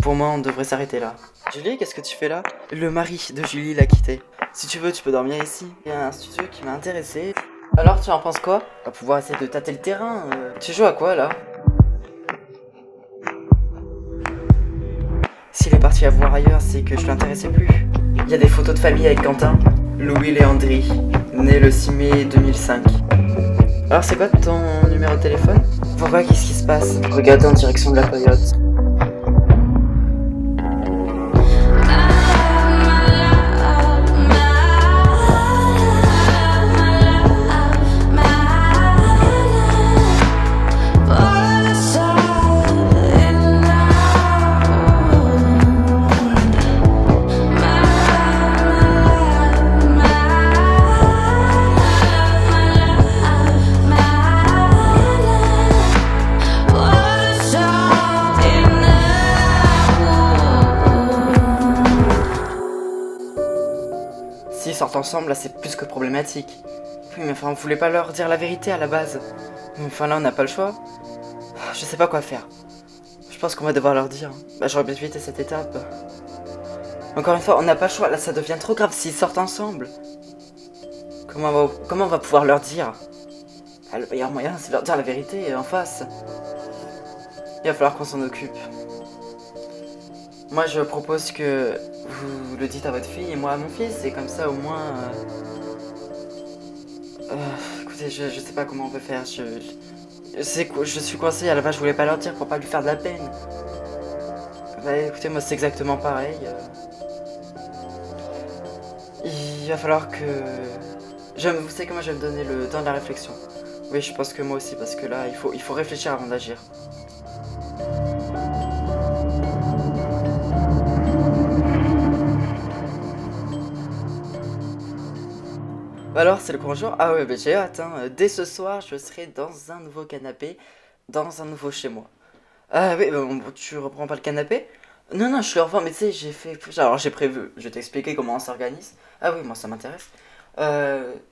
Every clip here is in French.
Pour moi, on devrait s'arrêter là. Julie, qu'est-ce que tu fais là? Le mari de Julie l'a quitté. Si tu veux, tu peux dormir ici. Il y a un studio qui m'a intéressé. Alors, tu en penses quoi? On va pouvoir essayer de tâter le terrain. Tu joues à quoi là? S'il est parti à voir ailleurs, c'est que je l'intéressais plus. Il y a des photos de famille avec Quentin, Louis Léandri, né le 6 mai 2005. Alors, c'est quoi ton numéro de téléphone? Pourquoi? Qu'est-ce qui se passe? Regarde en direction de la Coyote. S'ils sortent ensemble, là c'est plus que problématique. Oui, mais enfin, on voulait pas leur dire la vérité à la base. Mais enfin, là on n'a pas le choix. Je sais pas quoi faire. Je pense qu'on va devoir leur dire. Bah, j'aurais bien évité cette étape. Encore une fois, on n'a pas le choix. Là, ça devient trop grave s'ils sortent ensemble. Comment on va pouvoir leur dire? Ah, le meilleur moyen, c'est leur dire la vérité en face. Il va falloir qu'on s'en occupe. Moi, je propose que vous le dites à votre fille et moi à mon fils. Et comme ça, au moins... écoutez, je sais pas comment on peut faire. Je suis coincé. À la base, je voulais pas leur dire pour pas lui faire de la peine. Bah, écoutez, moi, c'est exactement pareil. Il va falloir que... Vous savez comment je vais me donner le temps de la réflexion. Oui, je pense que moi aussi, parce que là, il faut réfléchir avant d'agir. Alors, c'est le grand jour. Ah ouais, bah, j'ai hâte, hein. Dès ce soir, je serai dans un nouveau canapé, dans un nouveau chez moi. Ah oui, bah, tu reprends pas le canapé? Non, non, je suis reprends, mais tu sais, j'ai fait... Alors, j'ai prévu, je vais t'expliquer comment on s'organise. Ah oui, moi, ça m'intéresse.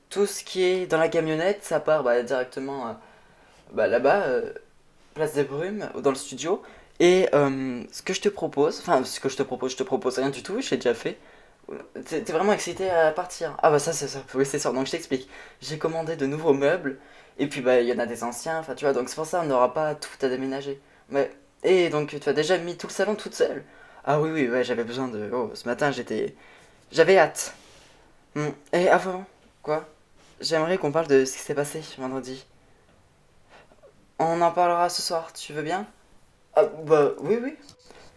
Tout ce qui est dans la camionnette, ça part bah, directement bah, là-bas, place des Brumes, dans le studio. Et ce que je te propose, enfin, ce que je te propose rien du tout, je l'ai déjà fait. T'es vraiment excité à partir? Ah bah ça c'est ça, oui c'est ça, donc je t'explique. J'ai commandé de nouveaux meubles, et puis bah il y en a des anciens, enfin tu vois, donc c'est pour ça on n'aura pas tout à déménager. Mais, et donc tu as déjà mis tout le salon toute seule? Ah oui oui, ouais, j'avais besoin de... Oh, ce matin j'avais hâte. Et avant, quoi? J'aimerais qu'on parle de ce qui s'est passé vendredi. On en parlera ce soir, tu veux bien? Ah bah oui oui.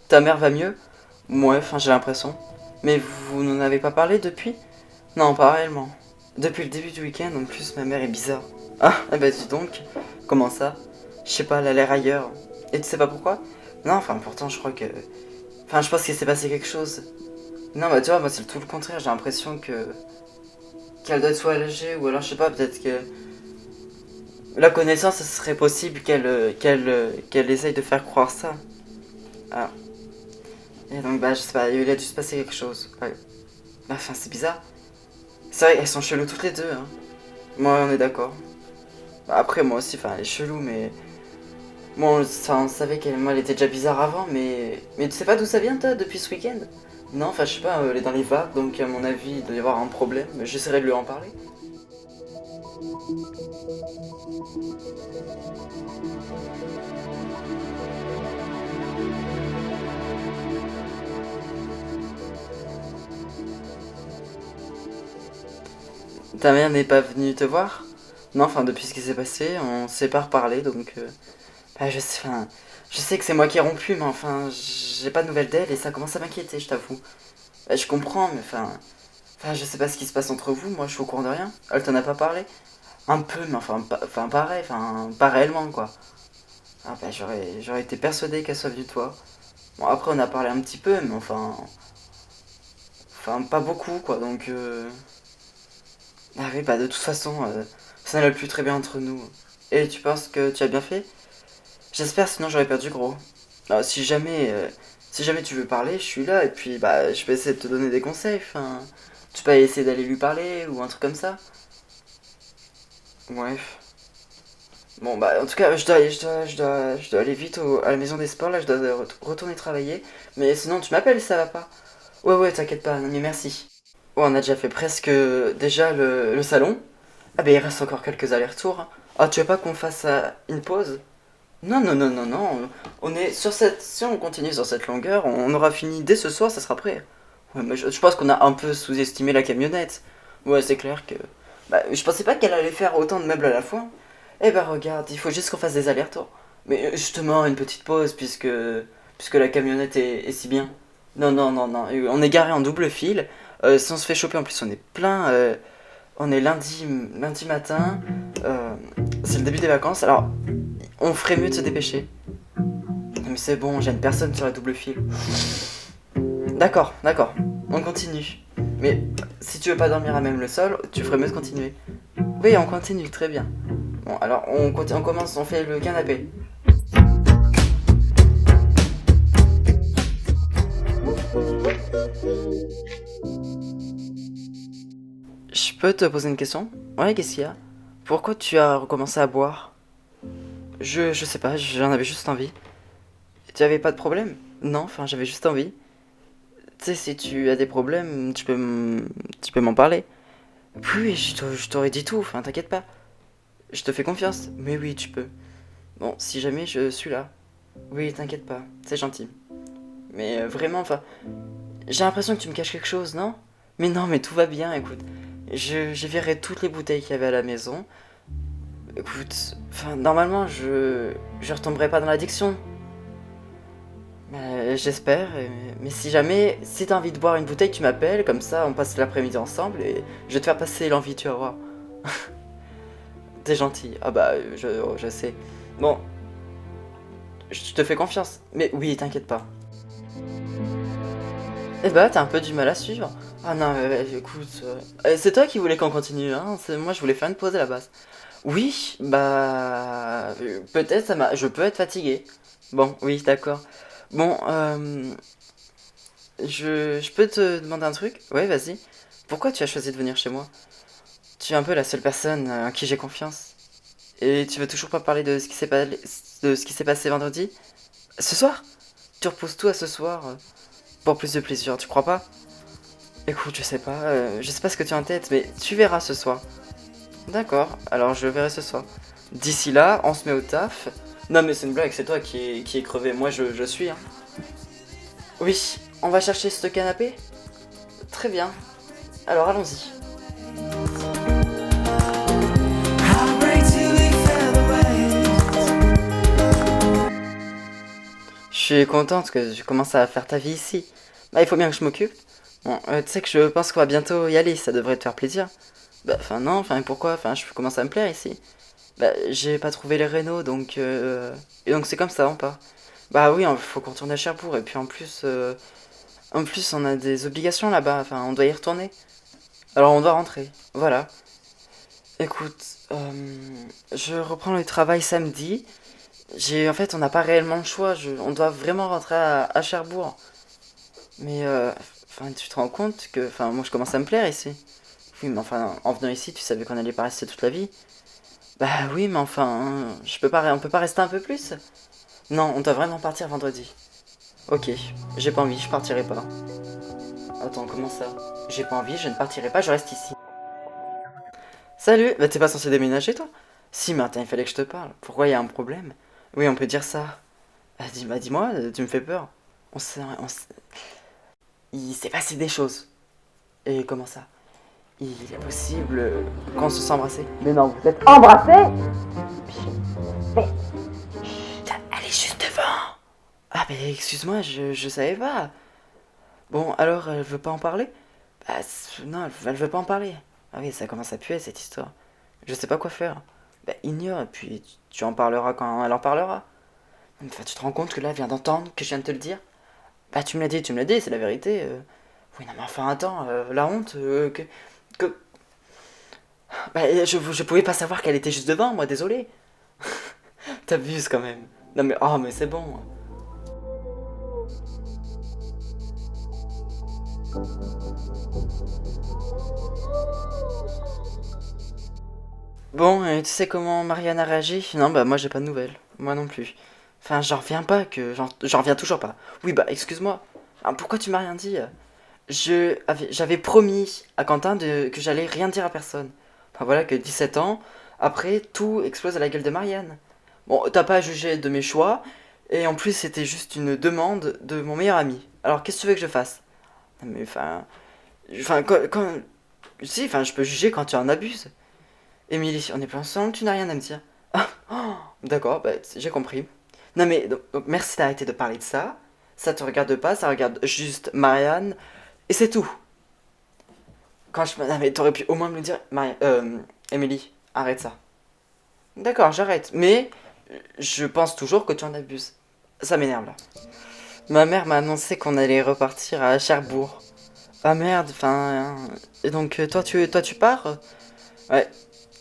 Ta mère va mieux? Ouais, enfin j'ai l'impression. Mais vous n'en avez pas parlé depuis? Non, pas réellement. Depuis le début du week-end, en plus, ma mère est bizarre. Ah, eh ben dis donc. Comment ça? Je sais pas, elle a l'air ailleurs. Et tu sais pas pourquoi? Non, enfin, pourtant, je crois que... Enfin, je pense qu'il s'est passé quelque chose. Non, bah tu vois, moi, c'est tout le contraire. J'ai l'impression que... Qu'elle doit être soulagée, ou alors, je sais pas, peut-être que... La connaissance, ce serait possible qu'elle essaye de faire croire ça. Ah. Et donc, bah, je sais pas, il a dû se passer quelque chose. Ouais. Bah, enfin, c'est bizarre. C'est vrai, elles sont cheloues toutes les deux, hein. Moi, on est d'accord. Bah, après, moi aussi, enfin, elle est chelou, mais... Bon, on savait qu'elle moi, elle était déjà bizarre avant, mais... Mais tu sais pas d'où ça vient, toi, depuis ce week-end? Non, enfin, je sais pas, elle est dans les vapes, donc à mon avis, il doit y avoir un problème. Mais j'essaierai de lui en parler. Ta mère n'est pas venue te voir? Non, enfin, depuis ce qui s'est passé, on s'est pas reparlé, donc... Bah, je sais que c'est moi qui ai rompu, mais enfin, j'ai pas de nouvelles d'elle et ça commence à m'inquiéter, je t'avoue. Bah, je comprends, mais enfin... Enfin, je sais pas ce qui se passe entre vous, moi je suis au courant de rien. Elle t'en a pas parlé? Un peu, mais enfin pareil, enfin, pas réellement, quoi. Ah bah, j'aurais été persuadé qu'elle soit venue de toi. Bon, après, on a parlé un petit peu, mais enfin... Enfin, pas beaucoup, quoi, donc... Ah oui, bah, de toute façon, ça n'allait plus très bien entre nous. Et tu penses que tu as bien fait? J'espère, sinon j'aurais perdu gros. Alors, si jamais tu veux parler, je suis là et puis bah je peux essayer de te donner des conseils. Enfin, tu peux essayer d'aller lui parler ou un truc comme ça. Ouais. Bon, bah, en tout cas, je dois aller vite à la maison des sports, là, je dois retourner travailler. Mais sinon, tu m'appelles, ça va pas? Ouais, ouais, t'inquiète pas, non, mais merci. Ouais, on a déjà fait presque déjà le salon. Ah, bah, il reste encore quelques allers-retours, hein. Ah, tu veux pas qu'on fasse une pause? Non, non, non, non, non. On est sur cette. Si on continue sur cette longueur, on aura fini dès ce soir, ça sera prêt. Ouais, mais je pense qu'on a un peu sous-estimé la camionnette. Ouais, c'est clair que. Bah, je pensais pas qu'elle allait faire autant de meubles à la fois. Eh bah, regarde, il faut juste qu'on fasse des allers-retours. Mais justement, une petite pause, puisque la camionnette est si bien. Non, non, non, non. On est garé en double fil. Si on se fait choper, en plus, on est plein. On est lundi matin. euh, c'est le début des vacances. Alors, on ferait mieux de se dépêcher. Mais c'est bon, j'ai une personne sur la double fil. D'accord, d'accord. On continue. Mais si tu veux pas dormir à même le sol, tu ferais mieux de continuer. Oui, on continue, très bien. Bon, alors on commence, on fait le canapé. Je peux te poser une question? Ouais, qu'est-ce qu'il y a? Pourquoi tu as recommencé à boire? Je sais pas, j'en avais juste envie. Tu avais pas de problème? Non, enfin j'avais juste envie. Tu sais, si tu as des problèmes, tu peux m'en parler. Oui, je t'aurais dit tout, enfin t'inquiète pas. Je te fais confiance. Mais oui, tu peux. Bon, si jamais je suis là. Oui, t'inquiète pas, c'est gentil. Mais vraiment, enfin, j'ai l'impression que tu me caches quelque chose, non? Mais non, mais tout va bien, écoute. J'ai viré toutes les bouteilles qu'il y avait à la maison. Écoute, enfin, normalement, je retomberai pas dans l'addiction. J'espère, mais si jamais, si t'as envie de boire une bouteille, tu m'appelles, comme ça on passe l'après-midi ensemble et je vais te faire passer l'envie, tu vas voir. T'es gentil. Ah bah, je sais. Bon, je te fais confiance. Mais oui, t'inquiète pas. Eh bah, t'as un peu du mal à suivre. Ah non, écoute, c'est toi qui voulais qu'on continue, hein. Moi, je voulais faire une pause à la base. Oui, bah, peut-être je peux être fatigué. Bon, oui, d'accord. Bon, je peux te demander un truc? Ouais, vas-y. Pourquoi tu as choisi de venir chez moi? Tu es un peu la seule personne en qui j'ai confiance. Et tu veux toujours pas parler de de ce qui s'est passé vendredi? Ce soir? Tu repousses tout à ce soir pour plus de plaisir, tu crois pas? Écoute, je sais pas ce que tu as en tête, mais tu verras ce soir. D'accord, alors je verrai ce soir. D'ici là, on se met au taf. Non mais c'est une blague, c'est toi qui est crevé, moi je suis, hein. Oui, on va chercher ce canapé? Très bien, alors allons-y. Je suis contente que tu commences à faire ta vie ici. Bah il faut bien que je m'occupe. Bon, tu sais que je pense qu'on va bientôt y aller, ça devrait te faire plaisir. Bah enfin non, enfin pourquoi? Enfin je commence à me plaire ici. Bah j'ai pas trouvé les rénaux donc et donc c'est comme ça on part. Bah oui, il faut qu'on retourne à Cherbourg et puis en plus on a des obligations là-bas, enfin on doit y retourner. Alors on doit rentrer. Voilà. Écoute, je reprends le travail samedi. En fait on n'a pas réellement le choix, on doit vraiment rentrer à Cherbourg. Mais enfin tu te rends compte que enfin moi je commence à me plaire ici. Oui, mais enfin en venant ici, tu savais qu'on allait pas rester toute la vie. Bah oui, mais enfin, on peut pas rester un peu plus? Non, on doit vraiment partir vendredi. Ok, j'ai pas envie, je partirai pas. Attends, comment ça? J'ai pas envie, je ne partirai pas, je reste ici. Salut, bah t'es pas censé déménager toi? Si, mais attends, il fallait que je te parle. Pourquoi il y a un problème? Oui, on peut dire ça. Dis-moi, tu me fais peur. Il s'est passé des choses. Et comment ça? Il est possible qu'on se soit embrassé. Mais non, vous êtes embrassés? Mais elle est juste devant. Ah, mais excuse-moi, je savais pas. Bon, alors, elle veut pas en parler? Bah, non, elle veut pas en parler. Ah oui, ça commence à puer cette histoire. Je sais pas quoi faire. Bah, ignore, et puis tu en parleras quand elle en parlera. Enfin, tu te rends compte que là, elle vient d'entendre que je viens de te le dire? Bah, tu me l'as dit, c'est la vérité. Oui, non, mais enfin, attends, la honte, que... Bah, je pouvais pas savoir qu'elle était juste devant, moi, désolé. T'abuses quand même. Non, mais, oh, mais c'est bon. Bon, et tu sais comment Marianne a réagi? Non, bah moi j'ai pas de nouvelles. Moi non plus. Enfin, j'en reviens pas que... J'en reviens toujours pas. Oui, bah excuse-moi. Ah, pourquoi tu m'as rien dit? J'avais promis à Quentin que j'allais rien dire à personne. Enfin voilà que 17 ans, après, tout explose à la gueule de Marianne. Bon, t'as pas à juger de mes choix, et en plus c'était juste une demande de mon meilleur ami. Alors qu'est-ce que tu veux que je fasse? Non, mais enfin... Enfin, si, enfin, je peux juger quand tu en abuses. Émilie, on est plus ensemble, tu n'as rien à me dire. Ah, oh, d'accord, bah, j'ai compris. Non mais, donc, merci d'arrêter de parler de ça. Ça te regarde pas, ça regarde juste Marianne. Et c'est tout. Non mais t'aurais pu au moins me le dire. Émilie, arrête ça. D'accord, j'arrête. Mais, je pense toujours que tu en abuses. Ça m'énerve là. Ma mère m'a annoncé qu'on allait repartir à Cherbourg. Ah merde, enfin... Et donc, toi tu pars? Ouais,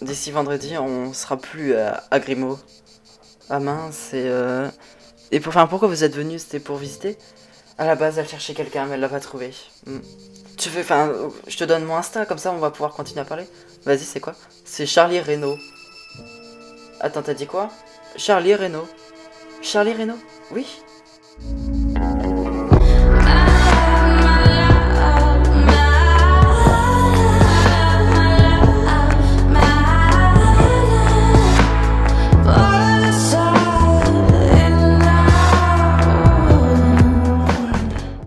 d'ici vendredi, on sera plus à Grimaud. Ah mince, enfin, pourquoi vous êtes venu? C'était pour visiter? À la base, elle cherchait quelqu'un, mais elle l'a pas trouvé. Hmm. Tu veux, enfin, je te donne mon Insta, comme ça on va pouvoir continuer à parler. Vas-y, c'est quoi? C'est Charlie Reno. Attends, t'as dit quoi? Charlie Reno. Charlie Reno? Oui.